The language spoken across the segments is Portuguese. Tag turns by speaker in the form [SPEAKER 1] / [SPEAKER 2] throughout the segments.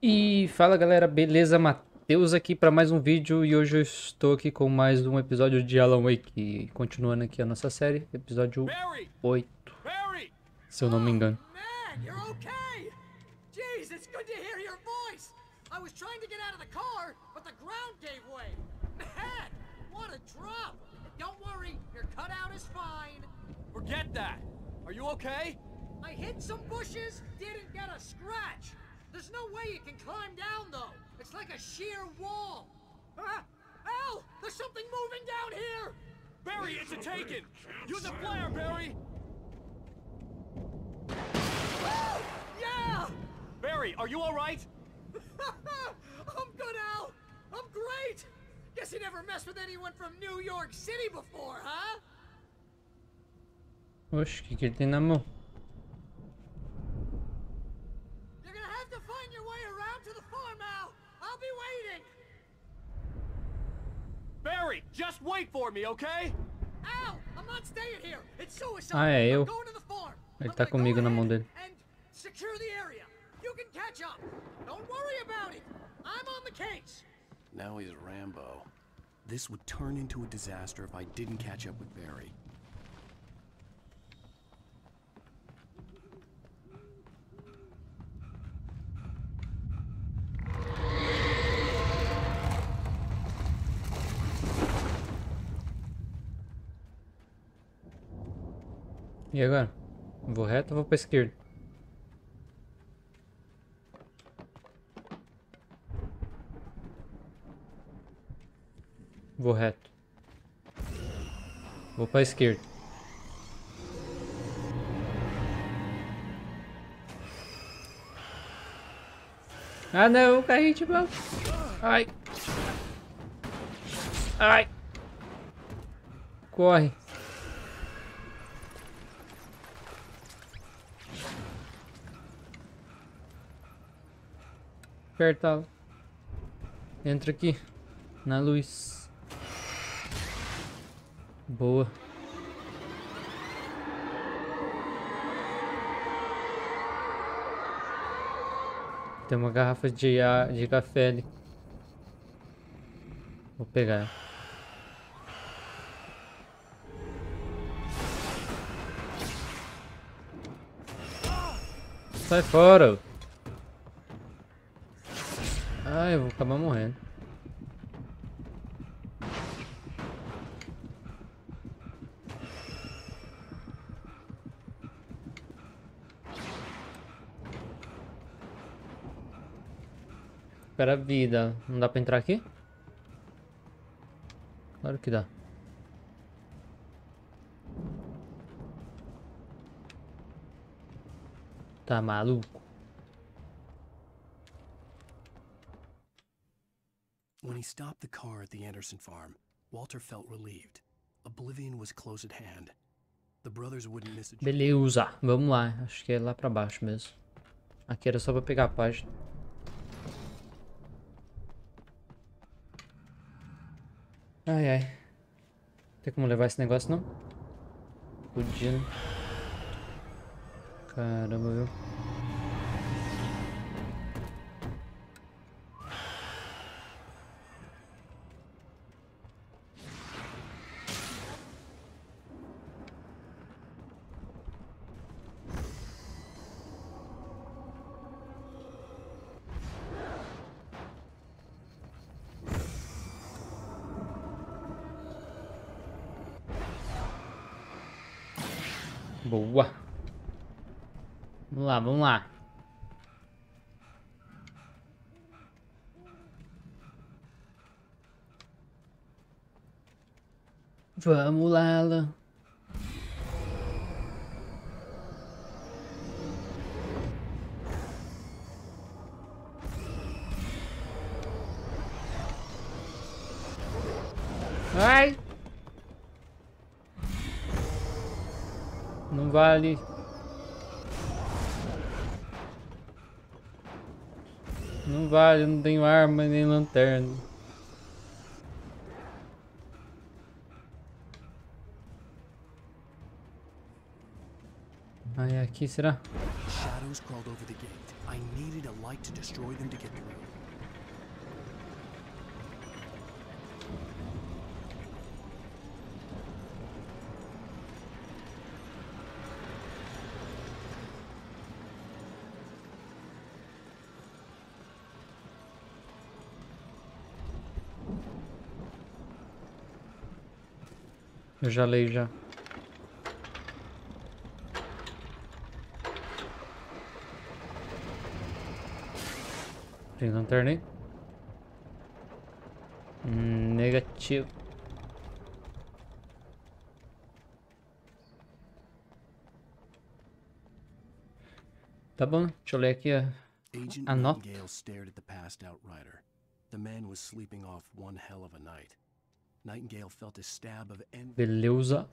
[SPEAKER 1] E fala galera, beleza? Matheus aqui para mais um vídeo e hoje eu estou aqui com mais um episódio de Alan Wake, continuando aqui a nossa série, episódio
[SPEAKER 2] Barry!
[SPEAKER 1] 8,
[SPEAKER 2] Barry!
[SPEAKER 1] se eu não me engano.
[SPEAKER 2] Man, you're okay! Jeez, it's good to hear your voice! I was trying to get out of the car, but the ground gave way! Man, what a drop! Don't worry, your cutout is fine. Forget that! Are you okay? I hit some bushes, didn't get a scratch! There's no way you can climb down, though! It's like a sheer wall! Ah! Al! There's something moving down here! Barry, it's a taken! Use a flare, Barry! Yeah! Barry, are you alright? I'm good, Al! I'm great! Guess you never messed with anyone from New York City before, huh?
[SPEAKER 1] Oxe, o que ele tem na mão?
[SPEAKER 2] You're gonna have to find your way around to the farm, Al! I'll be waiting! Barry, just wait for me, okay? Al, I'm not staying here! It's suicide!
[SPEAKER 1] Ah, é eu.
[SPEAKER 2] I'm going to the farm!
[SPEAKER 1] Ele
[SPEAKER 2] I'm
[SPEAKER 1] tá
[SPEAKER 2] gonna go
[SPEAKER 1] comigo na mão
[SPEAKER 2] ahead
[SPEAKER 1] dele.
[SPEAKER 2] and secure the area. You can catch up. Don't worry about it. I'm on the case.
[SPEAKER 3] Now he's Rambo. This would turn into a disaster if I didn't catch up with Barry.
[SPEAKER 1] E agora? Vou reto ou vou pra esquerda? Vou reto. Vou pra esquerda. Ah não, caí de mão. Ai. Ai. Corre. Aperta. Entra aqui. Na luz. Boa. Tem uma garrafa de café ali. Vou pegar. Sai fora. Ah, eu vou acabar morrendo. Espera a vida. Não dá pra entrar aqui? Claro que dá. Tá maluco?
[SPEAKER 3] When he stopped the car at the Anderson farm, Walter felt relieved. Oblivion was close at hand. The brothers wouldn't miss a chance.
[SPEAKER 1] Beleza. Vamos lá. Acho que é lá pra baixo mesmo. Aqui era só pra pegar a página. Ai, ai. Tem como levar esse negócio, não? Podia, né? Caramba, viu? Boa. Vamos lá, vamos lá. Vamos lá, Alan. Ai! Não vale. Não vale, eu não tenho arma nem lanterna. Ah, é aqui, será?
[SPEAKER 3] Shadows crawled over the gate. I needed a light to destroy them to get through.
[SPEAKER 1] Eu já leio já. Tem lanterna aí? Negativo. Tá bom, deixa eu ler aqui
[SPEAKER 3] Agent
[SPEAKER 1] a nota.
[SPEAKER 3] Nightingale stared at the passed out rider. The man was sleeping off one hell of a night. Nightingale felt a stab of envy.
[SPEAKER 1] Beleza.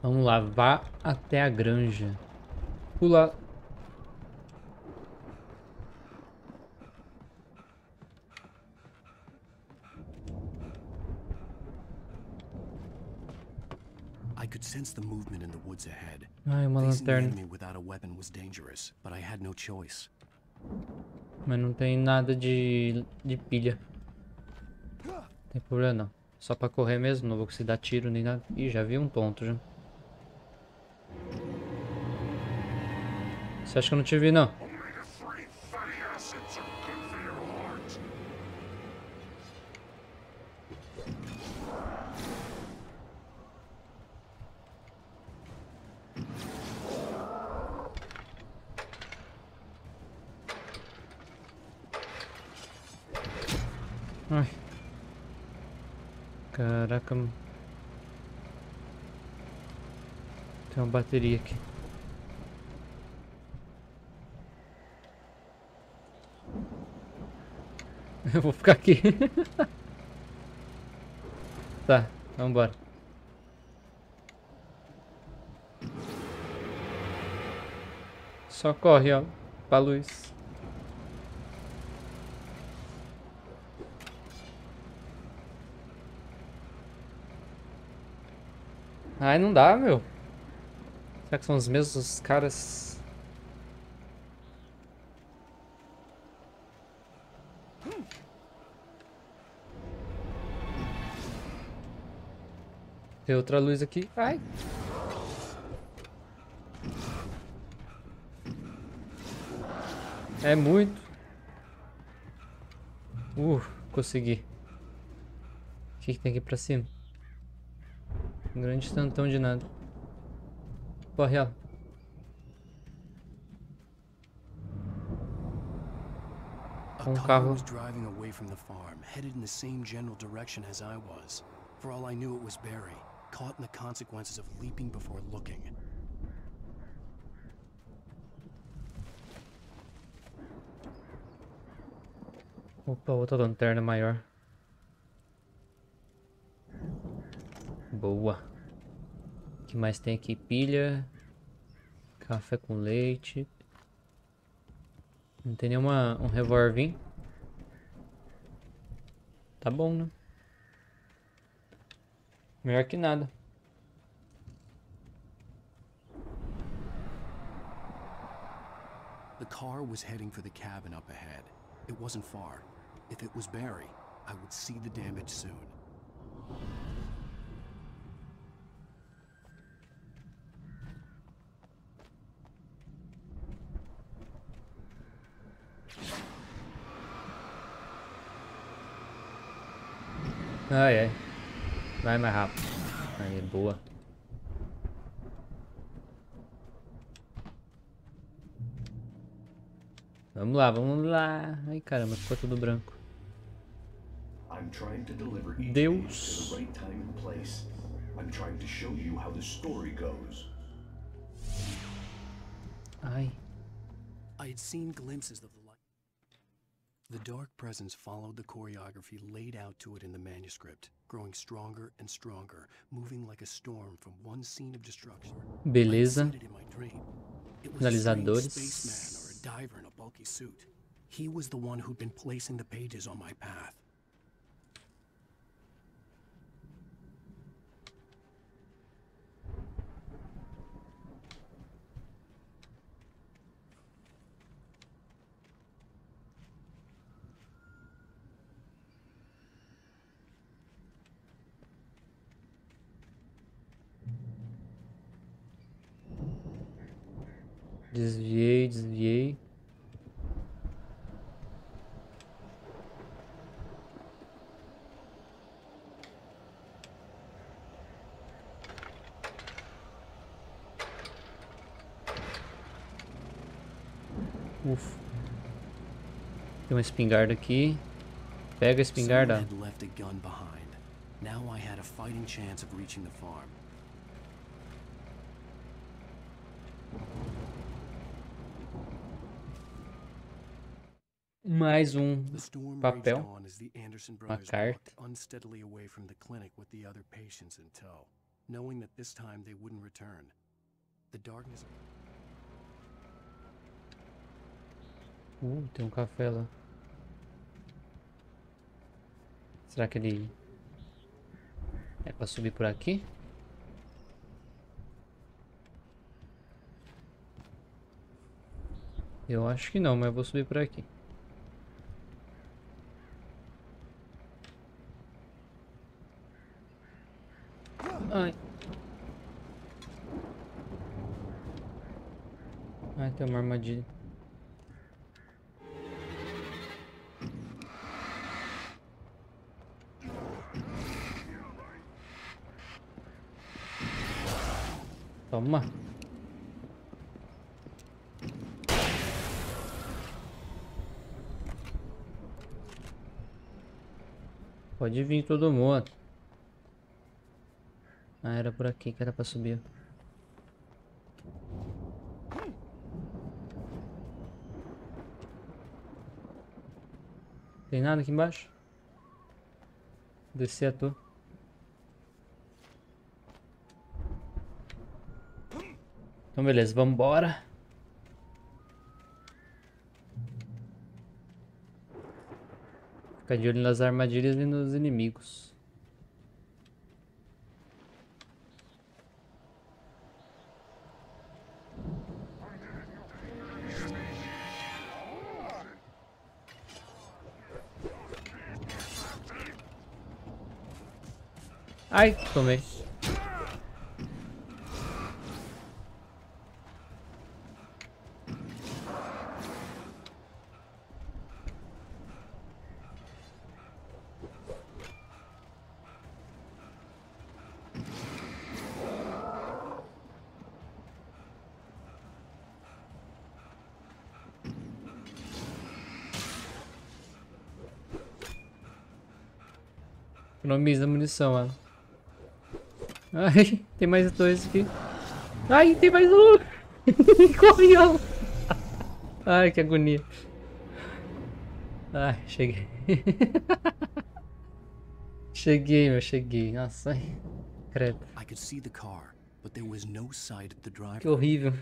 [SPEAKER 1] Vamos lá, vá até a granja. Pula.
[SPEAKER 3] I could sense the movement in the woods ahead.
[SPEAKER 1] Ai, uma
[SPEAKER 3] Facing the
[SPEAKER 1] lanterna.
[SPEAKER 3] enemy without a weapon was dangerous, but I had no choice.
[SPEAKER 1] Mas não tem nada de pilha. Não tem problema não. Só pra correr mesmo, não vou conseguir dar tiro nem nada. Ih, já vi um ponto já. Você acha que eu não te vi não? Ai. Caraca. Tem uma bateria aqui. Eu vou ficar aqui. Tá, vambora. Só corre, ó, pra luz. Ai, não dá, meu. Será que são os mesmos caras? Tem outra luz aqui. Ai. É muito. Consegui. O que tem aqui pra cima? Um grande tantão de nada. Corre, ó.
[SPEAKER 3] A car was driving away from the farm, headed in the same general direction as I was. For all I knew, it was Barry, caught in the consequences of leaping before looking.
[SPEAKER 1] Opa, outra lanterna maior. Boa. O que mais tem aqui? Pilha. Café com leite. Não tem nenhuma um revólver. Tá bom, né? Melhor que nada.
[SPEAKER 3] The car was heading for the cabin up ahead. It wasn't far. If it was Barry, I would see the damage soon.
[SPEAKER 1] Ai, ai. Vai mais rápido. Aí, boa. Vamos lá, vamos lá. Ai, caramba, ficou tudo branco.
[SPEAKER 4] I'm trying to deliver each
[SPEAKER 1] Deus.
[SPEAKER 4] page to the right time and place. I'm trying to show you how the story goes.
[SPEAKER 1] Ai.
[SPEAKER 3] I had seen glimpses of the light. The dark presence followed the choreography laid out to it in the manuscript, growing stronger and stronger, moving like a storm from one scene of destruction.
[SPEAKER 1] Beleza.
[SPEAKER 3] I had seen it in my dream. It was a strange
[SPEAKER 1] Finalizadores.
[SPEAKER 3] spaceman or a diver in a bulky suit. He was the one who'd been placing the pages on my path.
[SPEAKER 1] Desviei, desviei. Ufa. Tem uma espingarda aqui. Pega a espingarda.
[SPEAKER 3] Someone had left a gun behind. Now I had a fighting chance of reaching the farm.
[SPEAKER 1] Mais um
[SPEAKER 3] The storm raged
[SPEAKER 1] papel.
[SPEAKER 3] on as the Anderson brothers
[SPEAKER 1] carta.
[SPEAKER 3] walked unsteadily away from the clinic with the other patients in tow, knowing that this time they wouldn't return. The darkness.
[SPEAKER 1] Tem um café lá. Será que ele é pra subir por aqui? Eu acho que não, mas eu vou subir por aqui. Ai. Ai, tem uma armadilha. Toma. Pode vir todo mundo. Ah, era por aqui que era pra subir. Tem nada aqui embaixo? Descer a toa. Então beleza, vamos embora. Ficar de olho nas armadilhas e nos inimigos. Ai, tomei. Economiza munição, mano. Ai, tem mais dois aqui. Ai, tem mais um! Corre, ó. Ai, que agonia. Ai, cheguei. Cheguei, meu, cheguei. Nossa, ai. Credo.
[SPEAKER 3] I could see the car, but there was no sight of the driver.
[SPEAKER 1] Que horrível.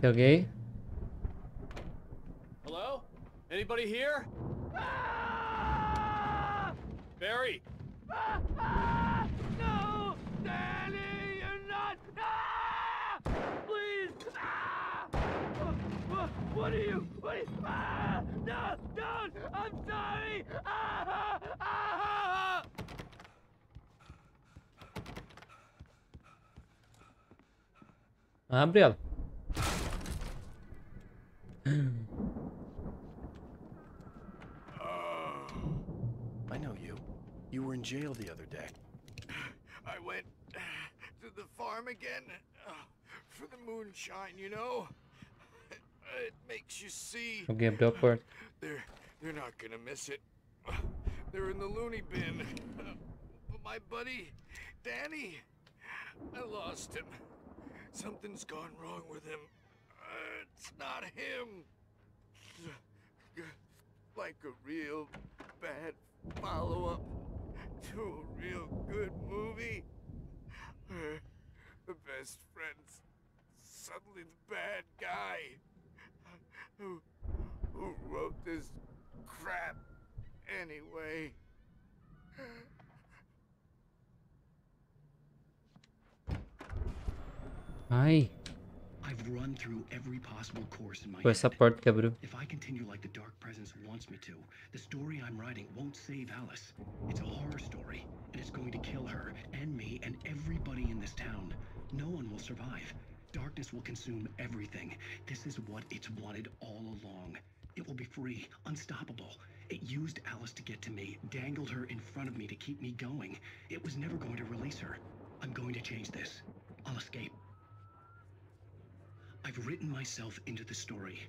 [SPEAKER 1] Tem alguém?
[SPEAKER 5] Hello? Anybody here? Barry!
[SPEAKER 2] No! Danny, you're not! Please! What are you? No! Don't! I'm sorry!
[SPEAKER 1] Abre ela.
[SPEAKER 3] I know you. You were in jail the other day.
[SPEAKER 6] I went to the farm again for the moonshine, you know? It makes you see.
[SPEAKER 1] Alguém abriu a porta.
[SPEAKER 6] They're not gonna miss it. They're in the loony bin. But my buddy, Danny, I lost him. Something's gone wrong with him. It's not him. Like a real bad follow-up to a real good movie. The best friend's suddenly the bad guy. Who wrote this crap anyway?
[SPEAKER 1] Ai,
[SPEAKER 3] I've run through every possible course in my
[SPEAKER 1] foi essa
[SPEAKER 3] head.
[SPEAKER 1] porta que abriu.
[SPEAKER 3] If I continue like the Dark Presence wants me to, the story I'm writing won't save Alice. It's a horror story, and it's going to kill her and me and everybody survive. Darkness will consume everything. This is what it's wanted all along. It will be free, unstoppable. It used Alice to get to me, dangled her in front of me to keep me going. It was never going to release her. I'm going to change this. I'll escape. I've written myself into the story.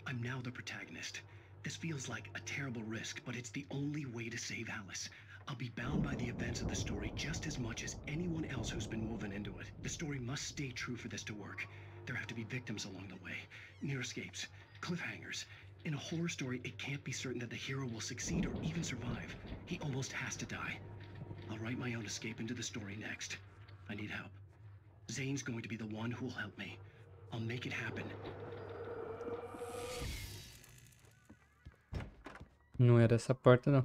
[SPEAKER 3] I'm now the protagonist. This feels like a terrible risk, but it's the only way to save Alice. I'll be bound by the events of the story just as much as anyone else who's been woven into it. The story must stay true for this to work. There have to be victims along the way, near escapes, cliffhangers. In a horror story, it can't be certain that the hero will succeed or even survive. He almost has to die. I'll write my own escape into the story next. I need help. Zane's going to be the one who will help me. I'll make it happen.
[SPEAKER 1] Não era essa porta, não.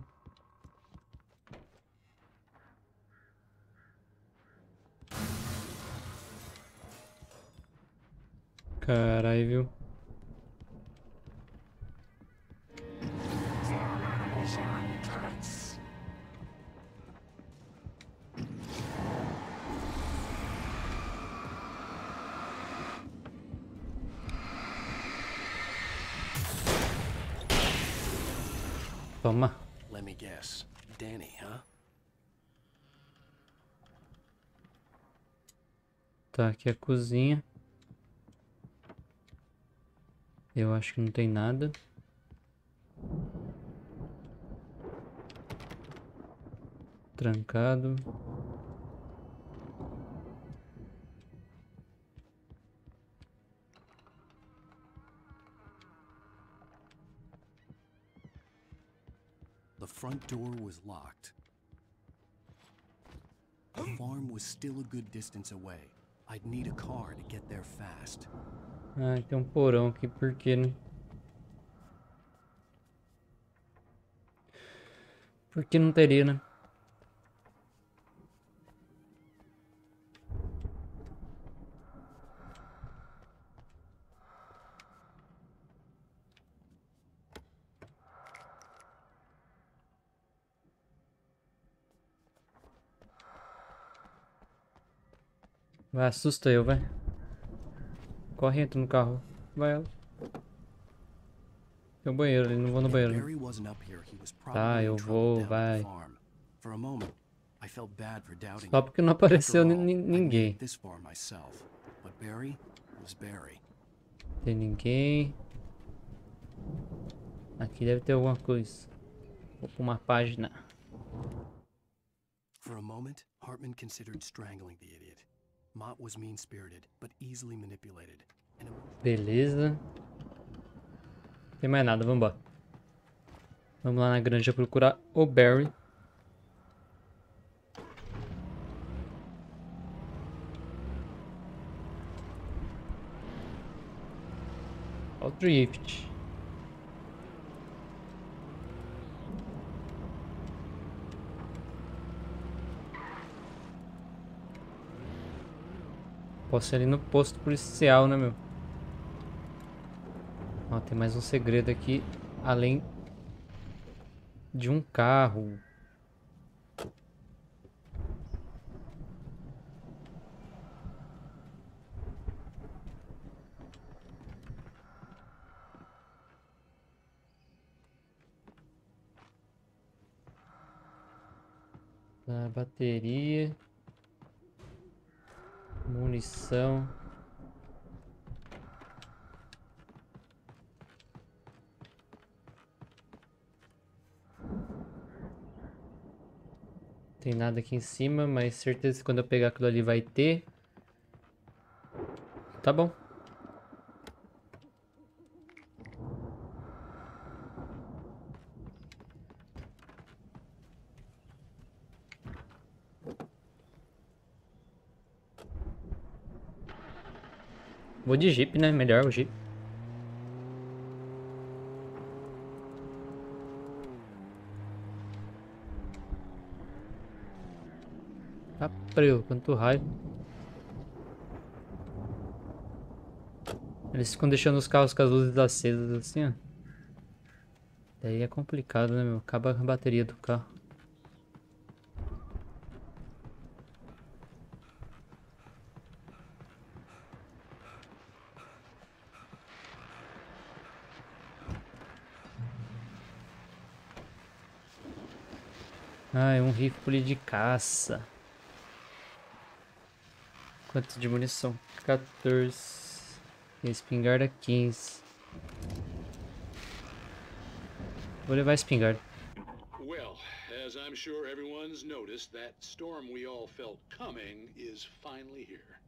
[SPEAKER 1] Caralho, viu? Toma.
[SPEAKER 3] Let me guess. Danny, huh?
[SPEAKER 1] Tá, aqui é a cozinha. Eu acho que não tem nada. Trancado.
[SPEAKER 3] The front door was locked. The farm was still a good distance away. I'd need a car to get there fast.
[SPEAKER 1] Ah, tem um porão aqui, por quê, né? Por que não teria, né? Vai, assusta eu, vai. Corre, entra no carro. Vai ela. Tem um banheiro ali, não vou no banheiro.
[SPEAKER 3] Barry wasn't up here. He was
[SPEAKER 1] Tá,
[SPEAKER 3] probably
[SPEAKER 1] eu
[SPEAKER 3] in trouble
[SPEAKER 1] vou,
[SPEAKER 3] down at the
[SPEAKER 1] vai.
[SPEAKER 3] farm. For a moment, I felt bad for doubting
[SPEAKER 1] Só
[SPEAKER 3] him.
[SPEAKER 1] porque não apareceu
[SPEAKER 3] After all, I
[SPEAKER 1] ninguém.
[SPEAKER 3] made this far myself. But Barry was Barry.
[SPEAKER 1] Tem ninguém. Aqui deve ter alguma coisa. Vou pra uma página.
[SPEAKER 3] For a moment, Hartman considered strangling the idiot. Mott was mean-spirited, but easily manipulated. And
[SPEAKER 1] Beleza. Não tem mais nada, vamos embora. Vamos lá na granja procurar o Barry. Olha o drift. Posso ir ali no posto policial, né, meu? Ó, tem mais um segredo aqui, além de um carro. Tá, bateria. Munição. Tem nada aqui em cima, mas certeza que quando eu pegar aquilo ali vai ter. Tá bom. Vou de Jeep, né? Melhor o Jeep. Tá preso, quanto raio. Eles ficam deixando os carros com as luzes acesas assim, ó. Daí é complicado, né, meu? Acaba a bateria do carro. Ah, é um rifle de caça. Quanto de munição? 14. E a espingarda 15. Vou levar a espingarda.
[SPEAKER 7] Well, as I'm sure everyone's noticed, that storm we all felt coming is finally here.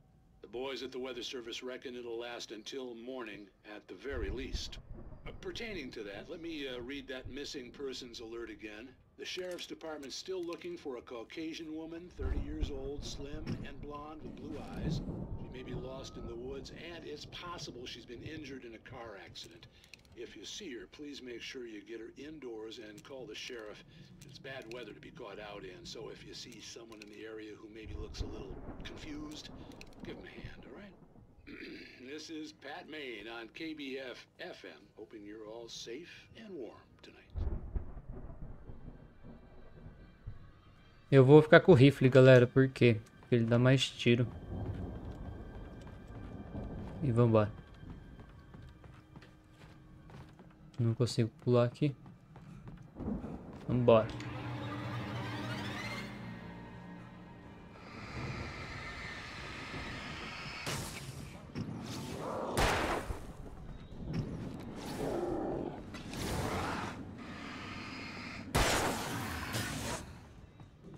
[SPEAKER 7] The boys at the Weather Service reckon it'll last until morning at the very least. Pertaining to that, let me read that missing persons alert again. The Sheriff's Department's still looking for a Caucasian woman, 30 years old, slim and blonde with blue eyes. She may be lost in the woods, and it's possible she's been injured in a car accident. If you see her, please make sure you get her indoors and call the sheriff. It's bad weather to be caught out in, so if you see someone in the area who maybe looks a little confused, give him a hand, all right? This is Pat Maine on KBF FM, hoping you're all safe and warm tonight.
[SPEAKER 1] Eu vou ficar com o rifle, galera. Por quê? Porque ele dá mais tiro. E vambora. Não consigo pular aqui. Vambora.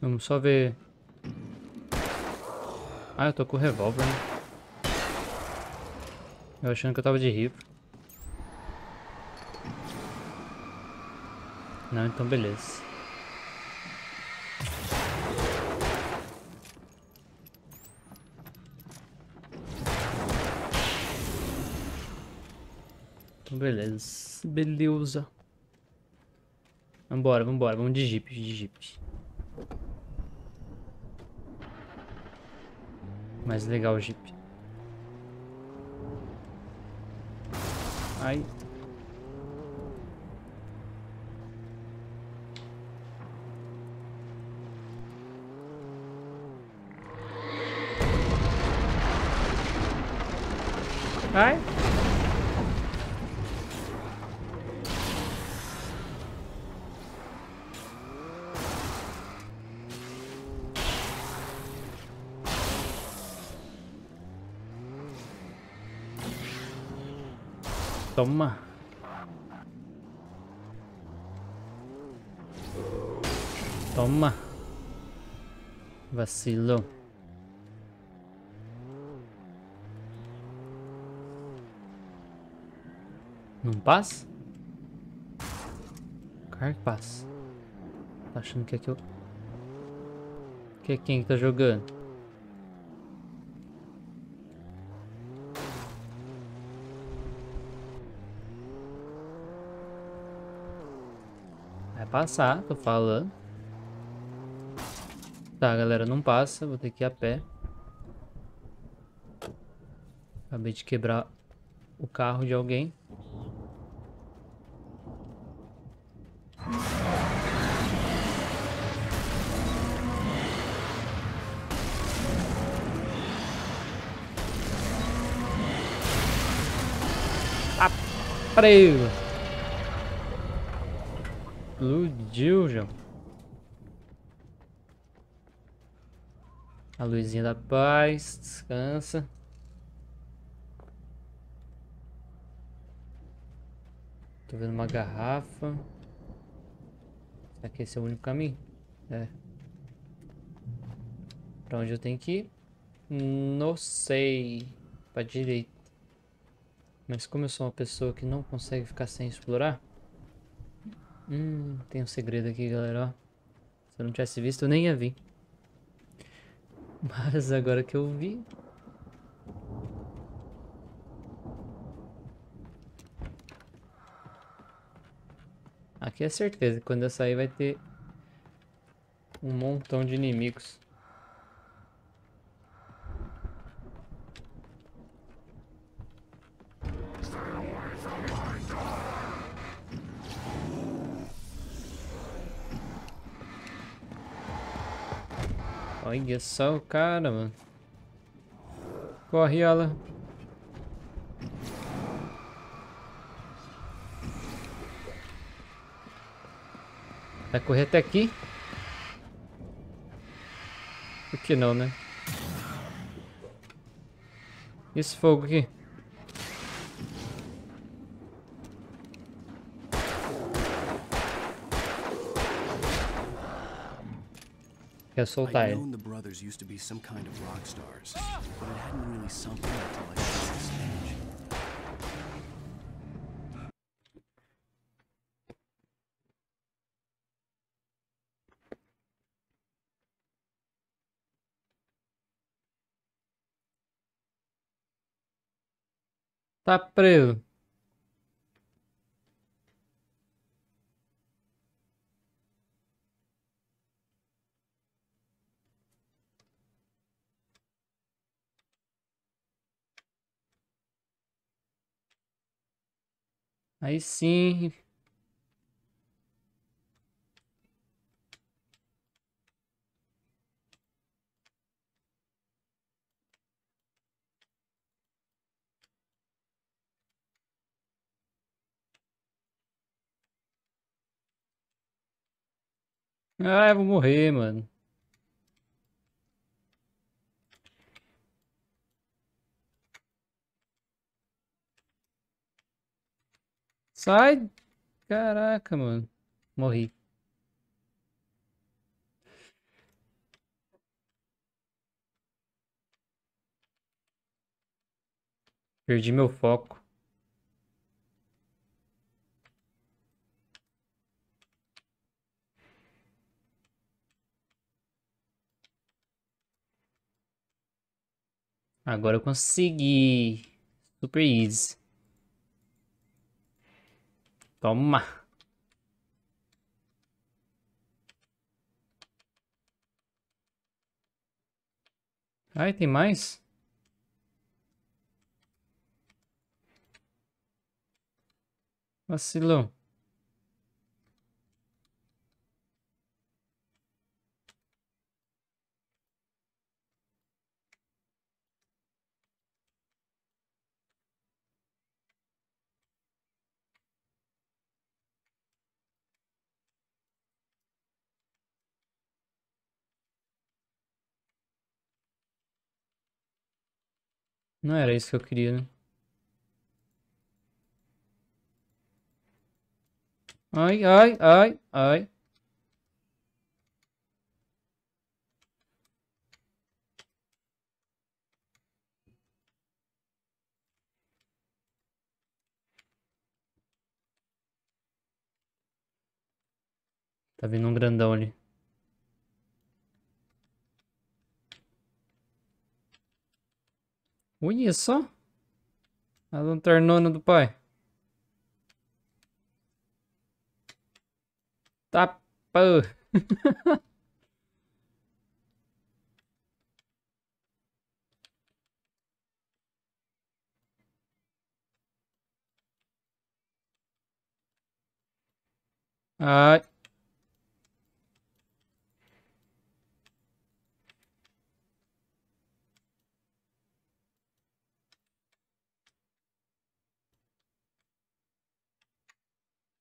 [SPEAKER 1] Vamos só ver. Ah, eu tô com o revólver, né? Eu achando que eu tava de rifle. Não, então beleza. Então beleza. Beleza. Vambora, vambora. Vamos de jeep, de jeep. Mais legal o jeep. Ai. Ai. Toma. Toma. Vacilou. Não passa? Claro que passa. Tá achando que é que eu... Que é quem que tá jogando? Vai passar, tô falando. Tá, galera, não passa. Vou ter que ir a pé. Acabei de quebrar o carro de alguém. Prego. Explodiu, João. A luzinha da paz. Descansa. Tô vendo uma garrafa. Será que esse é o único caminho? É. Pra onde eu tenho que ir? Não sei. Pra direita. Mas como eu sou uma pessoa que não consegue ficar sem explorar... tem um segredo aqui, galera, ó. Se eu não tivesse visto, eu nem ia vir. Mas agora que eu vi... Aqui é certeza que quando eu sair vai ter... um montão de inimigos. Olha só o cara, mano. Corre, ela. Vai correr até aqui. Por que não, né? E esse fogo aqui? Quer soltar
[SPEAKER 3] I'd
[SPEAKER 1] ele.
[SPEAKER 3] known the brothers used to be some kind of rock stars, but it hadn't really sunk in until I saw the stage.
[SPEAKER 1] Tá preso. Aí sim. Ah, eu vou morrer, mano. Sai! Caraca, mano. Morri. Perdi meu foco. Agora eu consegui. Super easy. Toma. Ai, tem mais? Vacilão. Não era isso que eu queria, né? Ai, ai, ai, ai. Tá vindo um grandão ali. Olha só. A lanternona do pai. Tá, pô. Ai.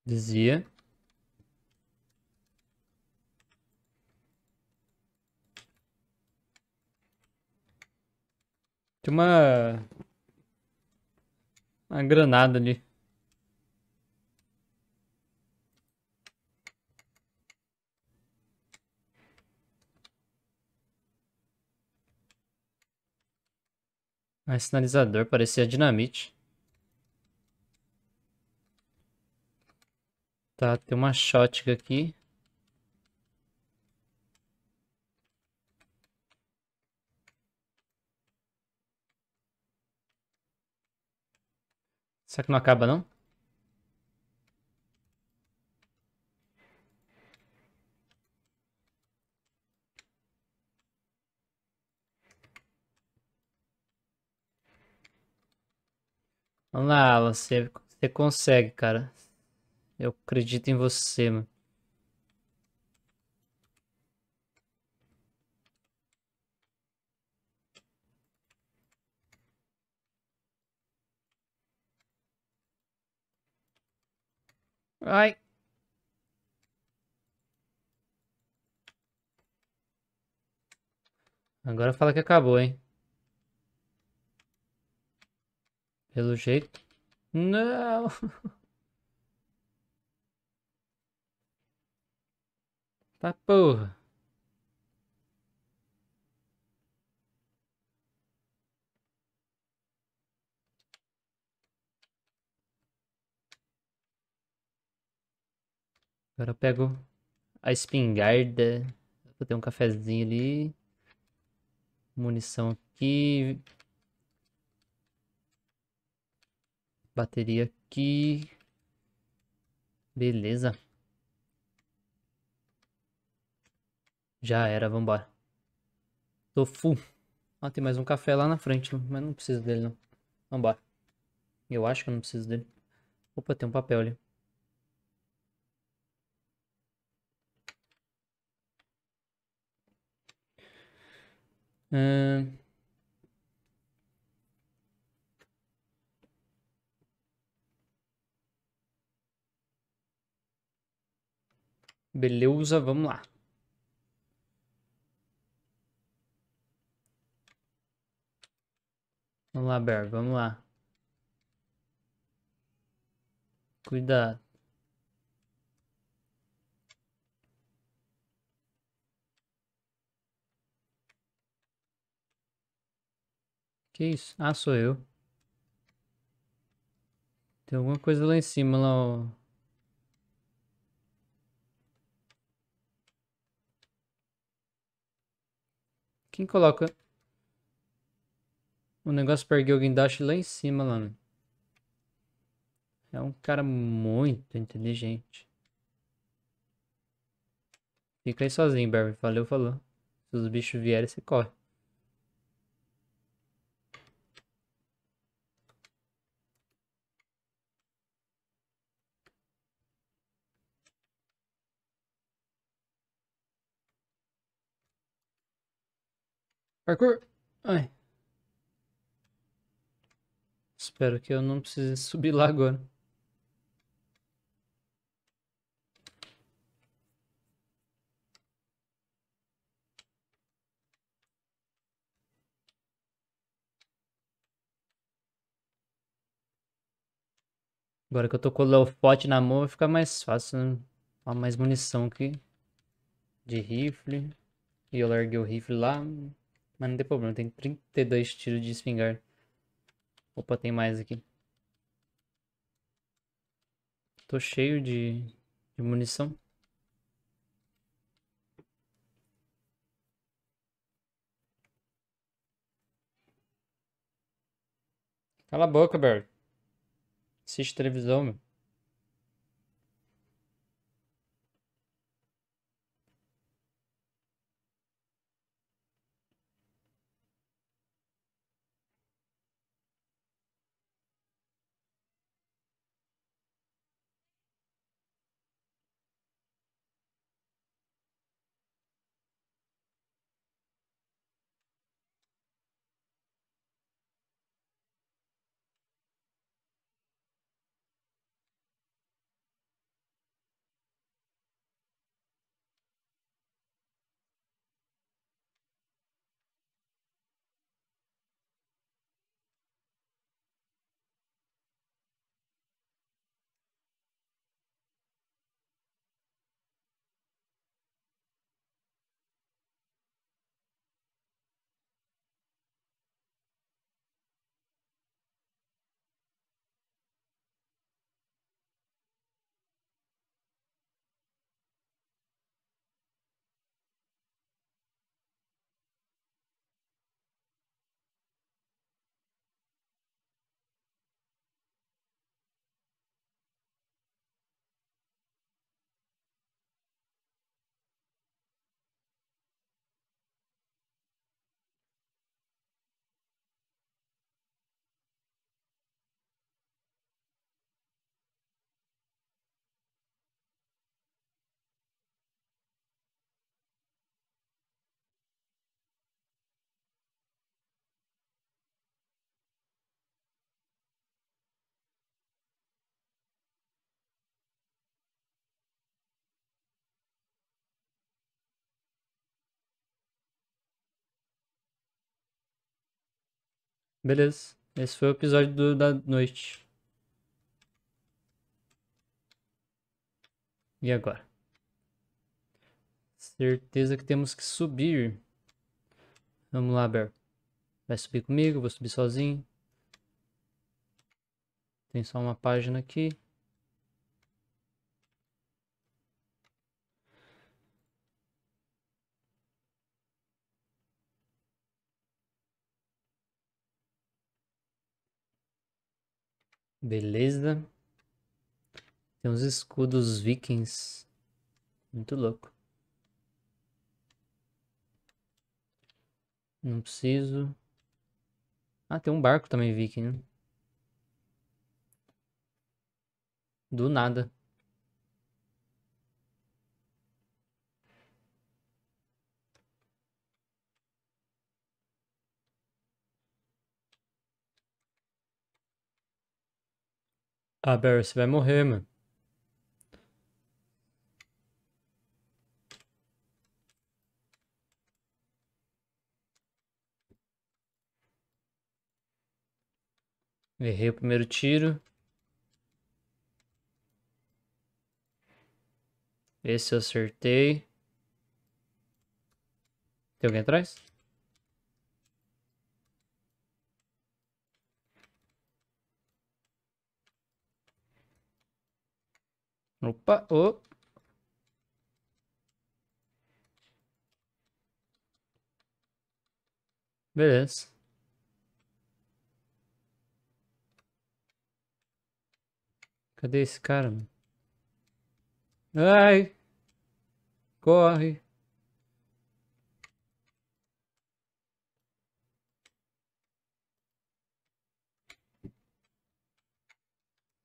[SPEAKER 1] Desvia. Tem uma granada ali. Ah, sinalizador, parecia dinamite. Tá, tem uma shotgun aqui. Será que não acaba, não? Vamos lá, Alan. Você consegue, cara. Eu acredito em você, mano. Ai. Agora fala que acabou, hein? Pelo jeito. Não! Tá porra. Agora eu pego a espingarda. Vou ter um cafezinho ali. Munição aqui. Bateria aqui. Beleza. Já era, vambora. Tô full. Ah, tem mais um café lá na frente, mas não preciso dele não. Vambora. Eu acho que eu não preciso dele. Opa, tem um papel ali. Ahn, beleza, vamos lá. Vamos lá, Bear, vamos lá. Cuidado. Que isso? Ah, sou eu. Tem alguma coisa lá em cima, lá, ó. Quem coloca o negócio para erguer o guindaste lá em cima, lá, né? É um cara muito inteligente. Fica aí sozinho, Barry. Valeu, falou. Se os bichos vierem, você corre. Parkour! Ai, espero que eu não precise subir lá agora. Agora que eu tô com o Leopold na mão, vai ficar mais fácil, né? Ó, mais munição aqui. De rifle. E eu larguei o rifle lá. Mas não tem problema, tem 32 tiros de espingarda. Opa, tem mais aqui. Tô cheio de munição. Cala a boca, Bert. Assiste televisão, meu. Beleza. Esse foi o episódio da noite. E agora? Certeza que temos que subir. Vamos lá, Bear. Vai subir comigo, vou subir sozinho. Tem só uma página aqui. Beleza. Tem uns escudos vikings. Muito louco. Não preciso. Ah, tem um barco também viking, né? Do nada. Ah, Barry, você vai morrer, mano. Errei o primeiro tiro. Esse eu acertei. Tem alguém atrás? Opa, ô. Beleza. Cadê esse cara, mano? Ai, corre.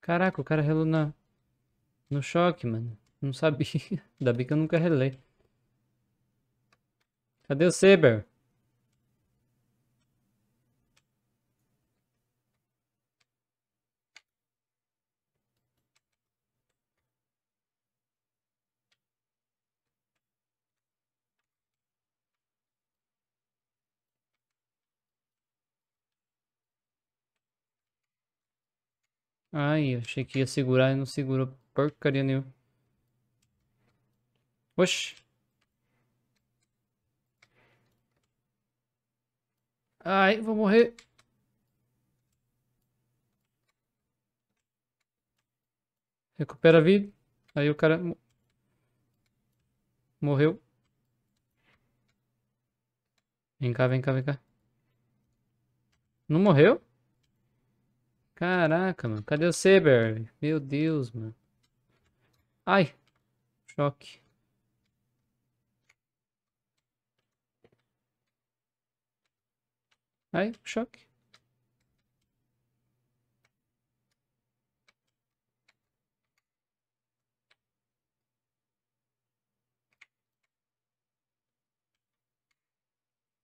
[SPEAKER 1] Caraca, o cara relou no choque, mano. Não sabia. Ainda bem que eu nunca relei. Cadê o Saber? Ai, eu achei que ia segurar e não segurou porcaria nenhuma. Oxi. Ai, vou morrer. Recupera a vida. Aí o cara morreu. Vem cá, vem cá, vem cá. Não morreu? Caraca, mano. Cadê o Saber? Meu Deus, mano. Ai, choque. Ai, choque.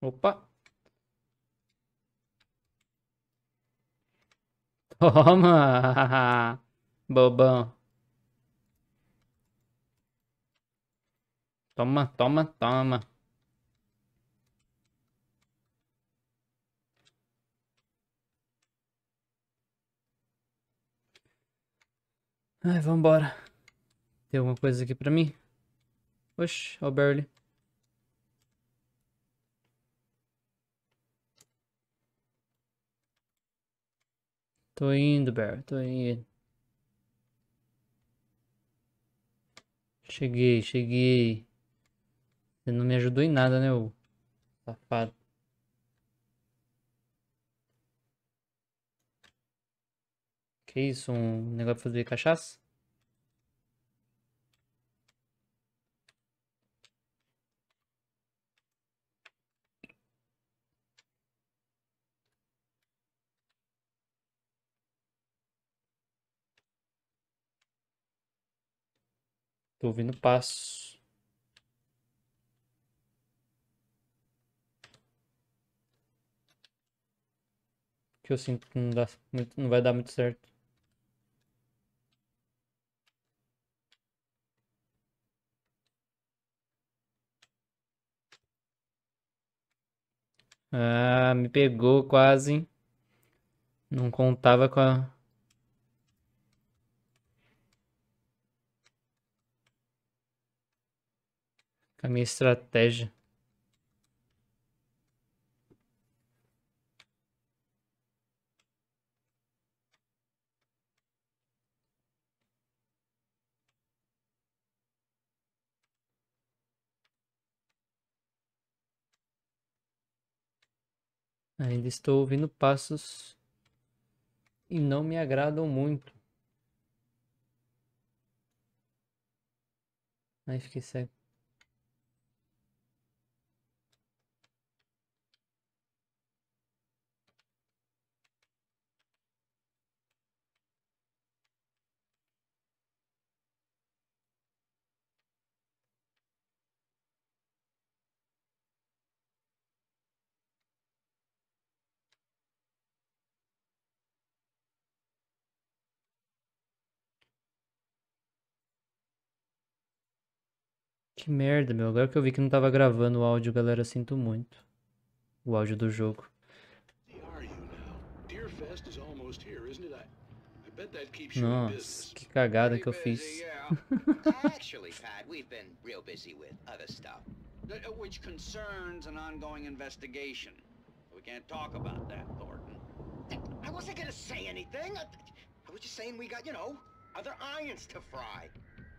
[SPEAKER 1] Opa. Toma. Bobão. Toma, toma, toma. Ai, vambora. Tem alguma coisa aqui pra mim? Oxi, ó o Barley. Tô indo, Barry. Tô indo. Cheguei, cheguei. Você não me ajudou em nada, né, ô safado. Que isso? Um negócio pra fazer cachaça? Tô ouvindo passo. Que eu sinto que não vai dar muito certo. Ah, me pegou quase, hein? Não contava com a minha estratégia. Ainda estou ouvindo passos e não me agradam muito. Aí fiquei cego. Que merda, meu. Agora que eu vi que não tava gravando o áudio, galera, sinto muito. O áudio do jogo. Nossa, que cagada que eu fiz.
[SPEAKER 8] Actually, Pat, we've been real busy with other stuff, which concerns an ongoing investigation. We can't talk about that, Thornton. I wasn't gonna say anything. I was just saying we got, other irons to fry.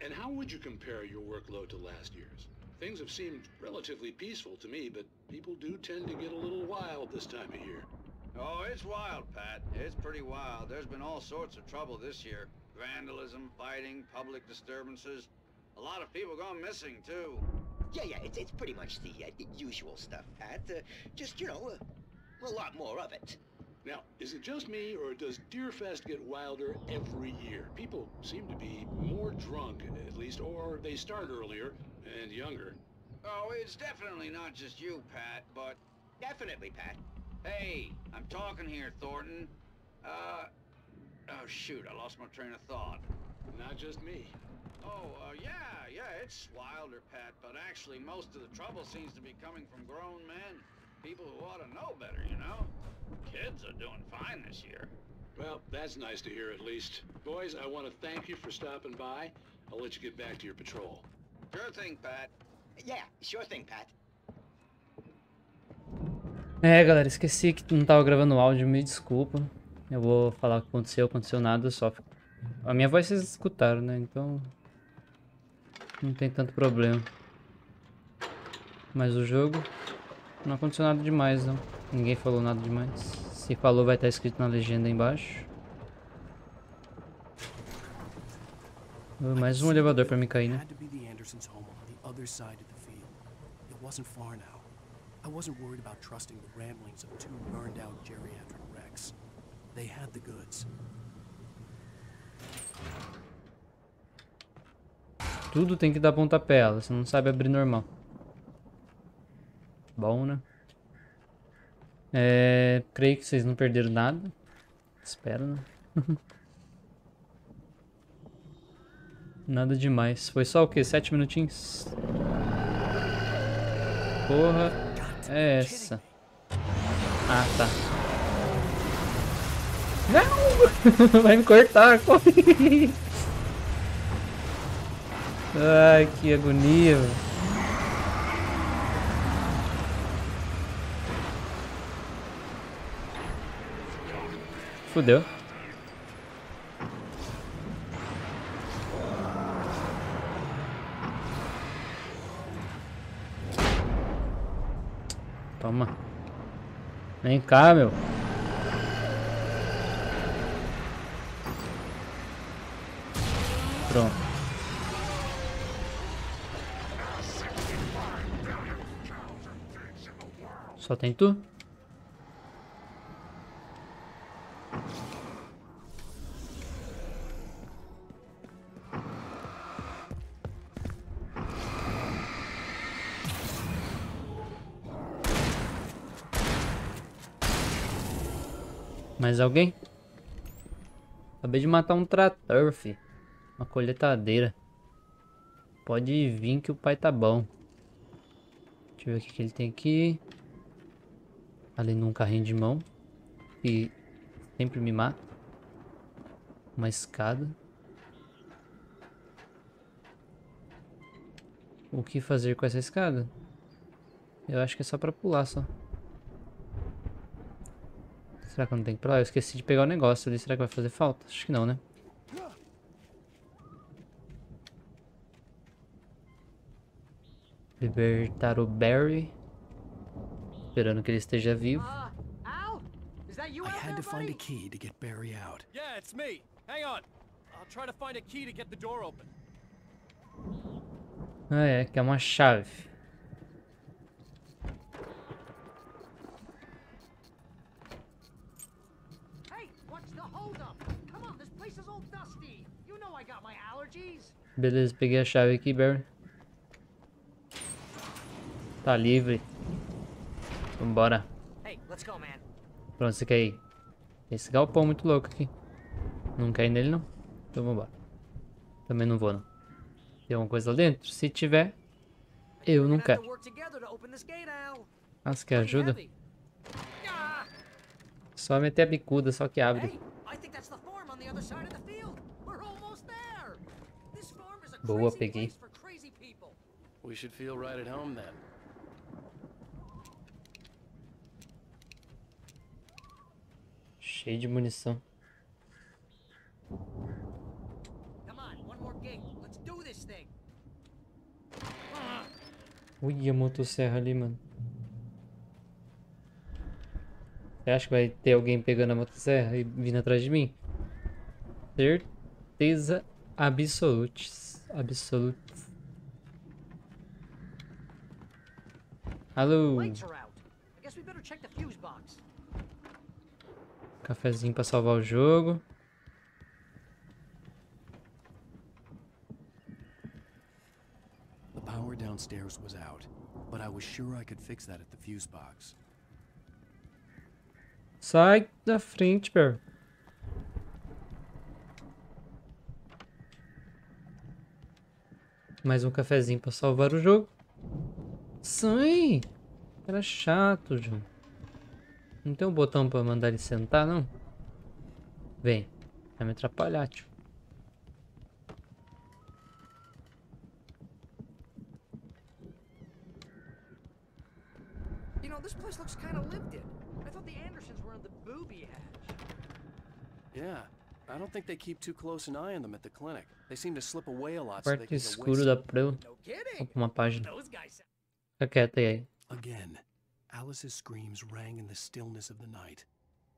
[SPEAKER 7] And how would you compare your workload to last year's? Things have seemed relatively peaceful to me, but people do tend to get a little wild this time of year.
[SPEAKER 8] Oh, it's wild, Pat. It's pretty wild. There's been all sorts of trouble this year. Vandalism, fighting, public disturbances. A lot of people gone missing, too. Yeah, it's pretty much the usual stuff, Pat. Just, a lot more of it.
[SPEAKER 7] Now, is it just me, or does Deerfest get wilder every year? People seem to be more drunk, at least, or they start earlier and younger.
[SPEAKER 8] Oh, it's definitely not just you, Pat, but... Definitely, Pat. Hey, I'm talking here, Thornton. Oh, shoot, I lost my train of thought.
[SPEAKER 7] Not just me.
[SPEAKER 8] Oh, yeah, it's wilder, Pat, but actually most of the trouble seems to be coming from grown men. People who ought to know better, Kids are doing fine this year.
[SPEAKER 7] Well, that's nice to hear at least. Boys, I want to thank you for stopping by. I'll let you get back to your patrol.
[SPEAKER 8] Sure thing, Pat. Yeah, sure thing, Pat.
[SPEAKER 1] Galera, esqueci que não tava gravando o áudio, me desculpa. Eu vou falar o que aconteceu nada, só... A minha voz vocês escutaram, né? Então... Não tem tanto problema. Mas o jogo... Não aconteceu nada demais, não. Ninguém falou nada demais. Se falou, vai estar escrito na legenda aí embaixo. Mais um elevador pra me cair, né?
[SPEAKER 3] I wasn't worried about trusting the ramblings of two burned-out geriatric wrecks. They had the goods.
[SPEAKER 1] Tudo tem que dar pontapé, ela. Você não sabe abrir normal. Bom, né? Creio que vocês não perderam nada. Espero, né? Nada demais. Foi só o quê? 7 minutinhos? Porra. É essa. Ah, tá. Não! Vai me cortar, corre! Ai, que agonia, velho. Fudeu. Toma. Vem cá, meu. Pronto. Só tem tu? Mais alguém? Acabei de matar um trator, fi. Uma colheitadeira. Pode vir que o pai tá bom. Deixa eu ver o que ele tem aqui. Ali num carrinho de mão. E Sempre me mata. Uma escada. O que fazer com essa escada? Eu acho que é só pra pular, só. Será que eu não tenho que ir pra lá? Eu esqueci de pegar o negócio ali. Será que vai fazer falta? Acho que não, né? Libertar o Barry. Esperando que ele esteja vivo.
[SPEAKER 2] Al? Is that you
[SPEAKER 3] I
[SPEAKER 2] out
[SPEAKER 3] had
[SPEAKER 2] there,
[SPEAKER 3] to find a
[SPEAKER 2] buddy?
[SPEAKER 3] key to get Barry out.
[SPEAKER 5] Yeah, it's me. Hang on. I'll try to find a key to get the door open.
[SPEAKER 1] Ah, é. Que é uma chave.
[SPEAKER 2] Hey, what's the holdup? Come on, this place is all dusty. You know I got my allergies.
[SPEAKER 1] Beleza, peguei a chave aqui, Barry. Tá livre. Vambora.
[SPEAKER 2] Hey, let's go, man.
[SPEAKER 1] Pra onde você quer ir? Esse galpão muito louco aqui. Não quer ir nele, não? Então vambora. Também não vou, não. Tem alguma coisa lá dentro? Se tiver, eu não quero. Nossa, que ajuda. Só meter a bicuda, só que abre. Boa, peguei.
[SPEAKER 3] We should feel right at home then.
[SPEAKER 1] Cheio de munição. Ui, a motosserra ali, mano. Você acha que vai ter alguém pegando a motosserra e vindo atrás de mim? Certeza absoluta. Absoluta. Alô? Cafezinho pra salvar o jogo.
[SPEAKER 3] The power downstairs was out, but I was sure I could fix that at the fuse box.
[SPEAKER 1] Sai da frente, Barry. Mais um cafezinho pra salvar o jogo. Sai! Era chato, João. Não tem um botão pra mandar ele sentar, não? Vem. Vai me atrapalhar, tio.
[SPEAKER 2] You know, this place looks kind of lived in. I thought the Andersons were in the booby hatch.
[SPEAKER 3] Yeah, I don't think they keep too close an eye on them at the clinic. They seem to slip away a lot so they
[SPEAKER 1] Quarto
[SPEAKER 3] can get
[SPEAKER 1] escuro
[SPEAKER 3] wasted.
[SPEAKER 1] da Preu.
[SPEAKER 2] No kidding.
[SPEAKER 1] Uma página.
[SPEAKER 2] Those guys.
[SPEAKER 1] Fica quieta aí.
[SPEAKER 3] Again, Alice's screams rang in the stillness of the night.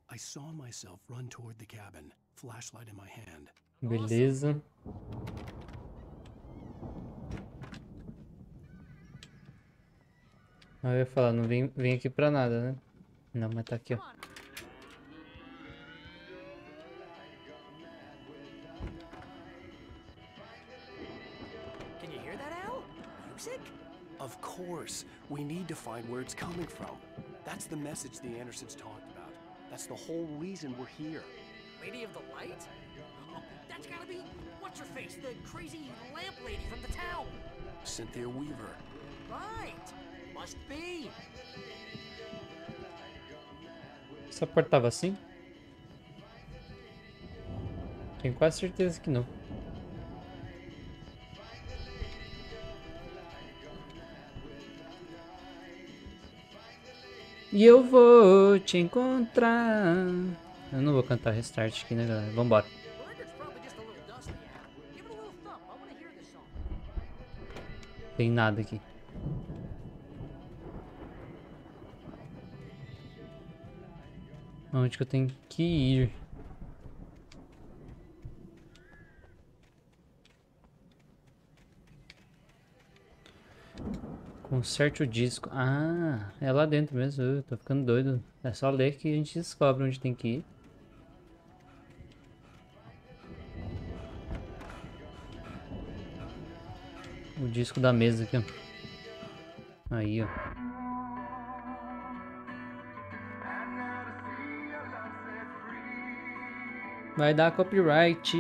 [SPEAKER 3] I saw myself run toward the cabin, flashlight in my hand.
[SPEAKER 1] Beleza. Eu ia falar, não vim aqui pra nada, né? Não, mas tá aqui, ó.
[SPEAKER 2] Can you hear that, Al? Music?
[SPEAKER 3] Of course, we need to find where it's coming from. That's the message the Andersons talked about. That's the whole reason we're here.
[SPEAKER 2] Lady of the Light? Oh, that's gotta be what's her face, the crazy lamp lady from the town.
[SPEAKER 3] Cynthia Weaver.
[SPEAKER 2] Right. Must be.
[SPEAKER 1] Essa porta tava assim? Tenho quase certeza que não. E eu vou te encontrar. Eu não vou cantar restart aqui, né, galera? Vambora.
[SPEAKER 2] The record's probably just a little dusty, Al. Give it a little thump. I want to hear this song.
[SPEAKER 1] Tem nada aqui. Onde que eu tenho que ir? Conserte o disco. Ah, é lá dentro mesmo. Eu tô ficando doido. É só ler que a gente descobre onde tem que ir. O disco da mesa aqui, ó. Aí, ó. Vai dar copyright.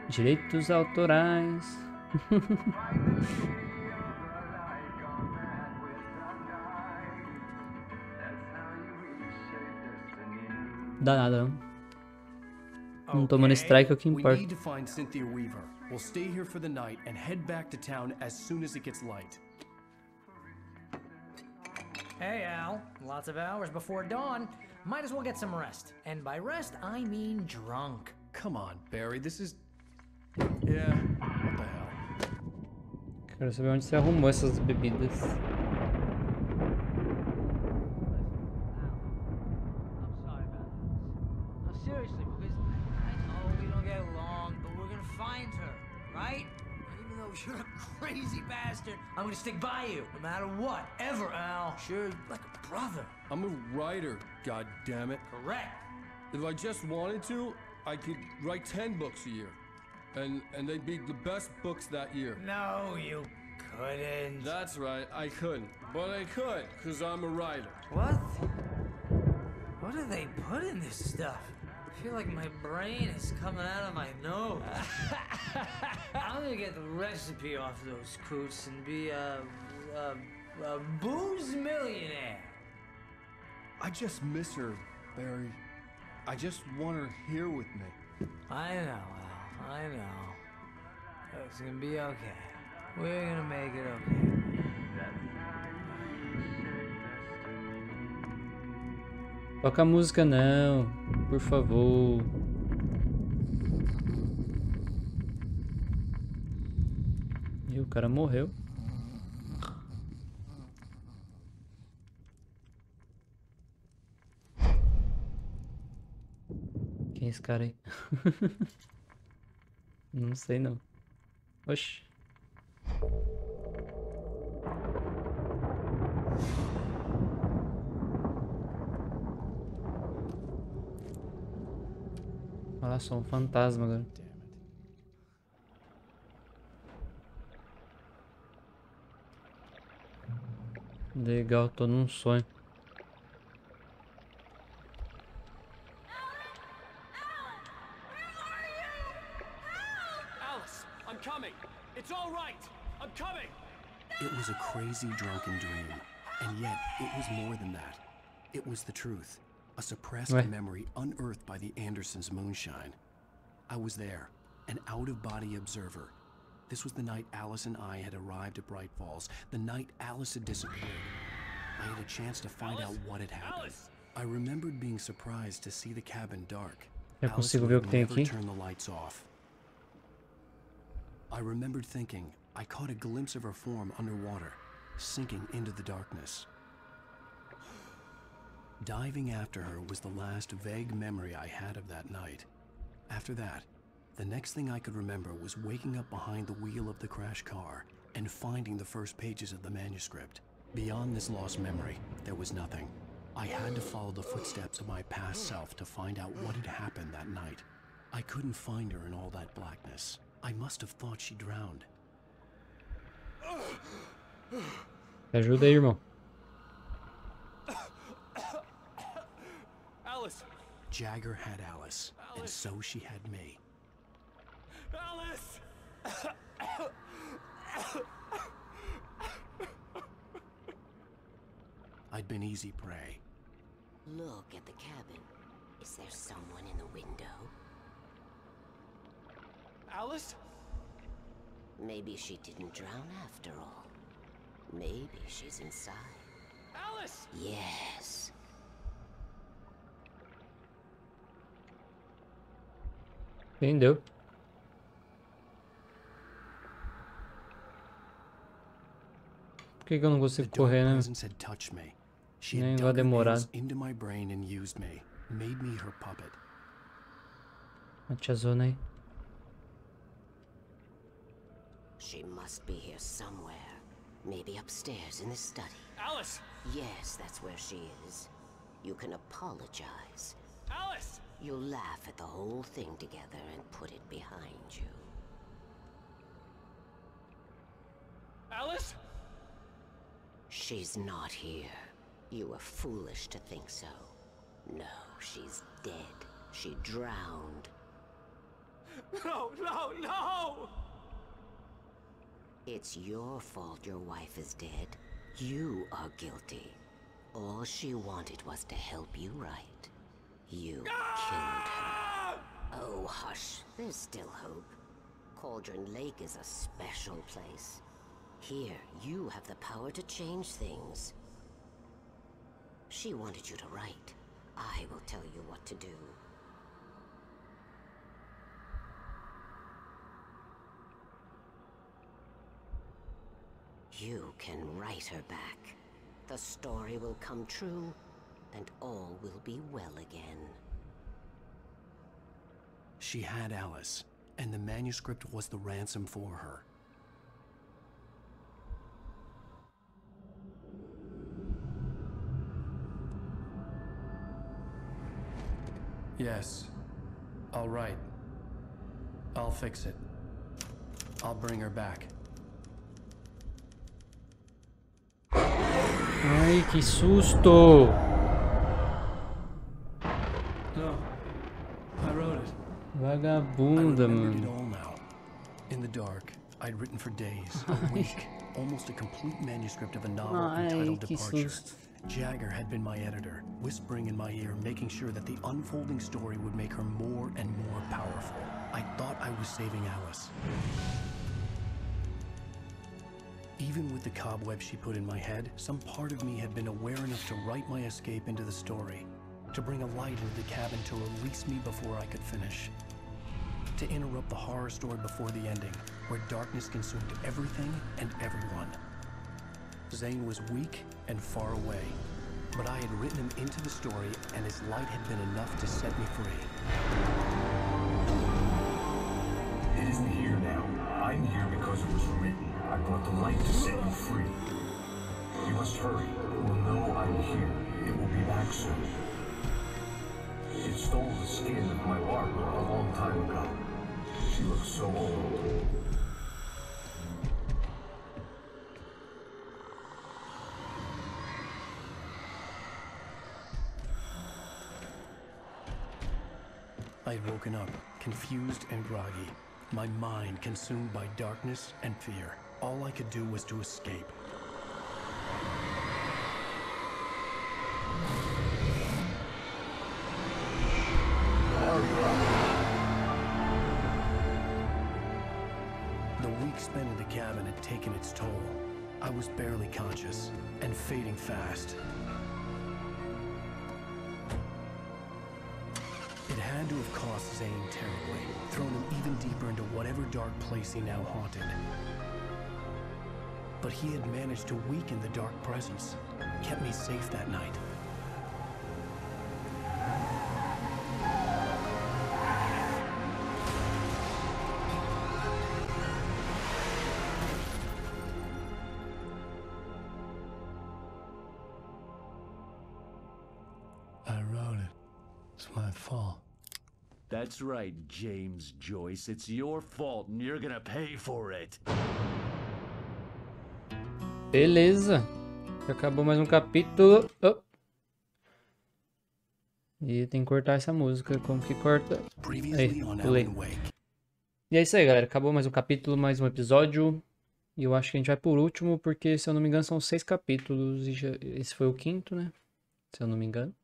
[SPEAKER 1] Direitos autorais. dá nada, não. Não tomando strike é o que
[SPEAKER 3] We
[SPEAKER 1] importa.
[SPEAKER 3] need to find Cynthia Weaver. We'll stay here for the night and head back to town as soon as it gets light.
[SPEAKER 2] Hey, Al. Lots of hours before dawn. Might as well get some rest. And by rest, I mean drunk.
[SPEAKER 3] Come on, Barry, this is... Yeah, what the hell?
[SPEAKER 1] Quero saber onde você arrumou essas bebidas.
[SPEAKER 2] I'm sorry about this. No, seriously, because I know we don't get along, but we're gonna find her, right? And even though you're a crazy bastard, I'm gonna stick by you, no matter what, ever, Al. Sure, like a brother.
[SPEAKER 3] I'm a writer, goddammit.
[SPEAKER 2] Correct.
[SPEAKER 3] If I just wanted to, I could write 10 books a year. And they'd be the best books that year.
[SPEAKER 2] No, you couldn't.
[SPEAKER 3] That's right, I couldn't. But I could, because I'm a writer.
[SPEAKER 2] What? What do they put in this stuff? I feel like my brain is coming out of my nose. I'm gonna get the recipe off those coots and be a booze millionaire.
[SPEAKER 3] I just miss her, Barry. I just want her here with me.
[SPEAKER 2] I know, Al. I know. It's gonna be okay. We're gonna make it okay.
[SPEAKER 1] Toca a música não, por favor. E o cara morreu. Quem é esse cara aí? Não sei não. Oxi. Olha lá só, um fantasma agora. Legal, tô num sonho.
[SPEAKER 5] Alice, I'm coming. It's all right. I'm coming.
[SPEAKER 3] It was a crazy drunken dream, and yet it was more than that. It was the truth, a suppressed
[SPEAKER 1] Ouais.
[SPEAKER 3] memory unearthed by the Andersons' moonshine. I was there, an out-of-body observer. This was the night Alice and I had arrived at Bright Falls, the night Alice had disappeared. I had a chance to find out what had happened.
[SPEAKER 5] Alice!
[SPEAKER 3] I remembered being surprised to see the cabin dark.
[SPEAKER 1] Eu
[SPEAKER 3] Alice
[SPEAKER 1] consigo ver o
[SPEAKER 3] would
[SPEAKER 1] que tem
[SPEAKER 3] never
[SPEAKER 1] aqui?
[SPEAKER 3] turn the lights off. I remembered thinking I caught a glimpse of her form underwater, sinking into the darkness. Diving after her was the last vague memory I had of that night. After that, the next thing I could remember was waking up behind the wheel of the crash car and finding the first pages of the manuscript. Beyond this lost memory, there was nothing. I had to follow the footsteps of my past self to find out what had happened that night. I couldn't find her in all that blackness. I must have thought she drowned.
[SPEAKER 1] Me ajuda aí, irmão.
[SPEAKER 5] Alice!
[SPEAKER 3] Jagger had Alice, and so she had me.
[SPEAKER 5] Alice!
[SPEAKER 3] I'd been easy prey.
[SPEAKER 9] Look at the cabin. Is there someone in the window?
[SPEAKER 5] Alice?
[SPEAKER 9] Maybe she didn't drown after all. Maybe she's inside.
[SPEAKER 5] Alice!
[SPEAKER 9] Yes.
[SPEAKER 1] Entendeu? Por que eu não
[SPEAKER 3] The
[SPEAKER 1] consigo
[SPEAKER 3] dark
[SPEAKER 1] correr, né?
[SPEAKER 3] presence had touched me. She
[SPEAKER 1] Nem
[SPEAKER 3] had
[SPEAKER 1] vai
[SPEAKER 3] dug her
[SPEAKER 1] demorar.
[SPEAKER 3] nails into my brain and used me, made me her puppet.
[SPEAKER 1] A tiazona aí.
[SPEAKER 9] She must be here somewhere. Maybe upstairs in the study.
[SPEAKER 5] Alice!
[SPEAKER 9] Yes, that's where she is. You can apologize.
[SPEAKER 5] Alice!
[SPEAKER 9] You'll laugh at the whole thing together and put it behind you.
[SPEAKER 5] Alice?
[SPEAKER 9] She's not here. You were foolish to think so. No, she's dead. She drowned.
[SPEAKER 5] No, no, no!
[SPEAKER 9] It's your fault your wife is dead. You are guilty. All she wanted was to help you right. You killed her. Oh, hush. There's still hope. Cauldron Lake is a special place. Here, you have the power to change things. She wanted you to write. I will tell you what to do. You can write her back. The story will come true, and all will be well again.
[SPEAKER 3] She had Alice, and the manuscript was the ransom for her. Yes, I'll write. I'll fix it. I'll bring her back.
[SPEAKER 1] Ai, que susto!
[SPEAKER 3] No, I wrote it.
[SPEAKER 1] Vagabunda,
[SPEAKER 3] I remembered it
[SPEAKER 1] mano.
[SPEAKER 3] all now. In the dark, I'd written for days, a week, almost a complete manuscript of a novel
[SPEAKER 1] Ai,
[SPEAKER 3] entitled
[SPEAKER 1] que
[SPEAKER 3] Departure.
[SPEAKER 1] susto.
[SPEAKER 3] Jagger had been my editor, whispering in my ear, making sure that the unfolding story would make her more and more powerful. I thought I was saving Alice. Even with the cobweb she put in my head, some part of me had been aware enough to write my escape into the story, to bring a light into the cabin to release me before I could finish, to interrupt the horror story before the ending, where darkness consumed everything and everyone. Zane was weak and far away, but I had written him into the story, and his light had been enough to set me free.
[SPEAKER 4] It isn't here now. I'm here because it was written. I brought the light to set you free. You must hurry. It will know I'm here. It will be back soon. It stole the skin of my Barbara a long time ago. She looks so old.
[SPEAKER 3] I had woken up, confused and groggy, my mind consumed by darkness and fear. All I could do was to escape. The week spent in the cabin had taken its toll. I was barely conscious and fading fast. It had to have cost Zane terribly, thrown him even deeper into whatever dark place he now haunted. But he had managed to weaken the dark presence, kept me safe that night. I wrote it. It's my fault.
[SPEAKER 10] That's right, James Joyce. It's your fault and you're gonna pay for it.
[SPEAKER 1] Beleza. Acabou mais um capítulo. Oh. E tem que cortar essa música. Como que corta? Aí, pulei. E é isso aí, galera. Acabou mais um capítulo, mais um episódio. E eu acho que a gente vai por último, porque se eu não me engano são 6 capítulos. E esse foi o 5º, né? Se eu não me engano.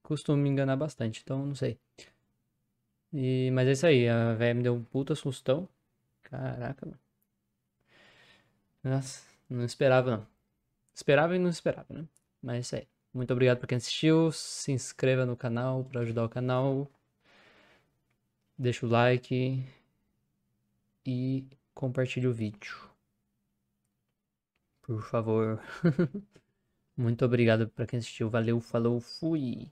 [SPEAKER 1] Costumo me enganar bastante, então não sei. Mas é isso aí, a velha me deu um puta sustão. Caraca, mano. Nossa, não esperava não. Esperava e não esperava, né? Mas é isso aí. Muito obrigado pra quem assistiu. Se inscreva no canal pra ajudar o canal. Deixa o like. E compartilhe o vídeo. Por favor. Muito obrigado pra quem assistiu. Valeu, falou, fui.